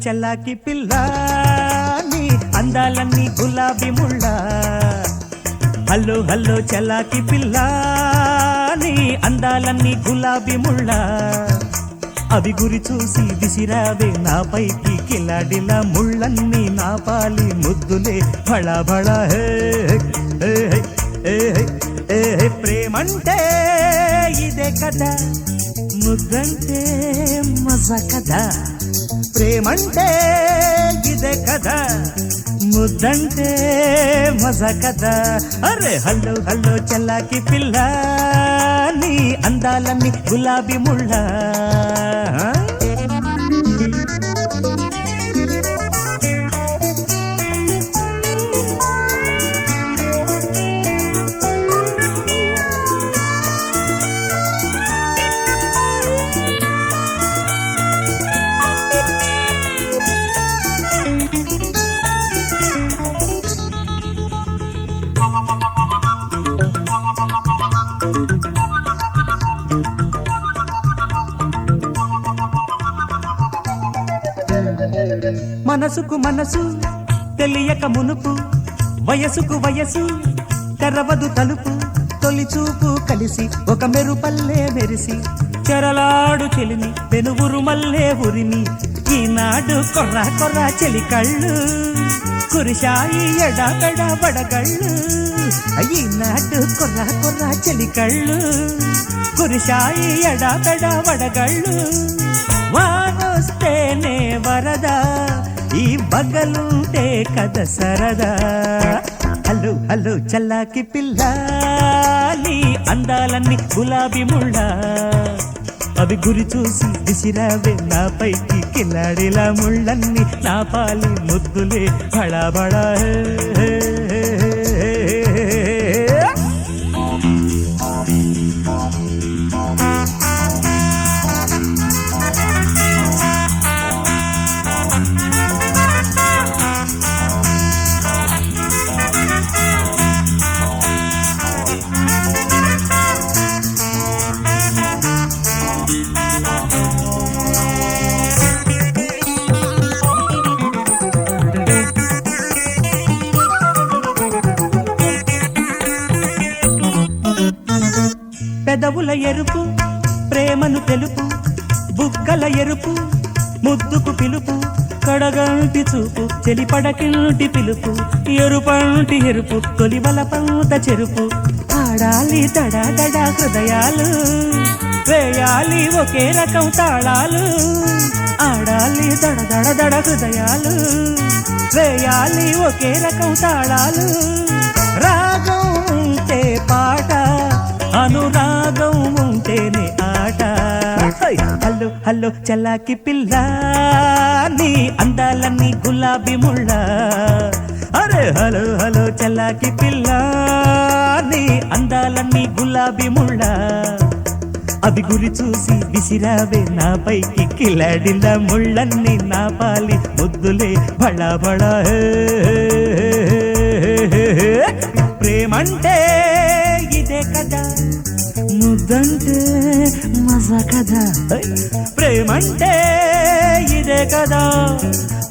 చల్లాకి పిల్ల నీ అందాలన్నీ గులాబీ ముళ్ళ. హలో హలో చల్లాకి పిల్ల నీ అందాలన్నీ గులాబీ ముళ్ళ. అవి గురి చూసి విసిరావే నాపైకి కిలాడిల ముళ్ళన్నీ నా పాలి ముద్దులే బళ బళ. హే హే హే హే హే ప్రేమంటే ఇదే కదా, ముద్దంటే మజా కదా. ప్రేమంటే ఇదే కదా, ముద్దంటే మజా కదా. అరే హల్లో హల్లో చల్లాకి పిల్ల నీ అందాలన్నీ గులాబీ ముళ్ళ. మనసుకు మనసు తెలియక మునుపు, వయసుకు వయసు తెరవదు తలుపు. తొలి చూపు కలిసి ఒక మెరుపల్లే మెరిసి చెరలాడు చెలిని పెనుగురు మల్లే ఉరిమి. ఈనాడు కొర్రా కొర్రా చెలి కళ్ళు కురిశాయి ఎడాపెడా బడగళ్ళు. ఈనాడు కొర్రా కొర్రా చెలి కళ్ళు కురిశాయి ఎడాపెడా బడగళ్ళు. వానొస్తేనే వరదా, ఈ బగలుంటే కథ సరదా. హలో హలో చల్లాకి పిల్ల నీ అందాలన్నీ గులాబీ ముళ్ళ. అవి గురి చూసి విసిరావే నాపైకి కిలాడిలా ముళ్ళన్నీ నా పాలి ముద్దులే బళ బళ. పెదవుల ఎరుపు ప్రేమను తెలుపు, బుగ్గల ఎరుపు ముద్దుకు పిలుపు. కడగంటి చూపు చెలిపడకింటి పిలుపు, ఎరుపంటి ఎరుపు తొలివల పంత చెరుపు. ఆడాలి దడా హృదయాలు, వేయాలి ఒకే రకం తాళాలు. ఆడాలి దడ హృదయాలు, వేయాలి ఒకే రకం తాళాలు. రాగం ఉంటే పాట, అనురాగం ఉంటేనే ఆట. హలో హలో చల్లాకి పిల్ల నీ అందాలన్నీ గులాబీ ముళ్ళ. అరే హలో హలో చల్లాకి పిల్ల నీ అందాలన్నీ గులాబీ ముళ్ళ. అవి గురి చూసి విసిరావే నాపైకి కిలాడిల ముళ్ళన్నీ నా పాలి ముద్దులే బళ బళ. ప్రేమంటే ఇదే కదా, ముద్దంటే మజా కదా. ప్రేమంటే ఇదే కదా,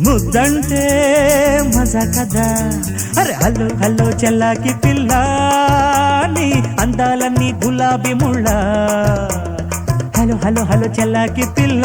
ముద్దంటే మజా కదా. అరే హలో హలో చల్లాకి పిల్ల నీ అందాలన్నీ గులాబీ ముళ్ళ. హలో హలో హలో చల్లాకి పిల్ల.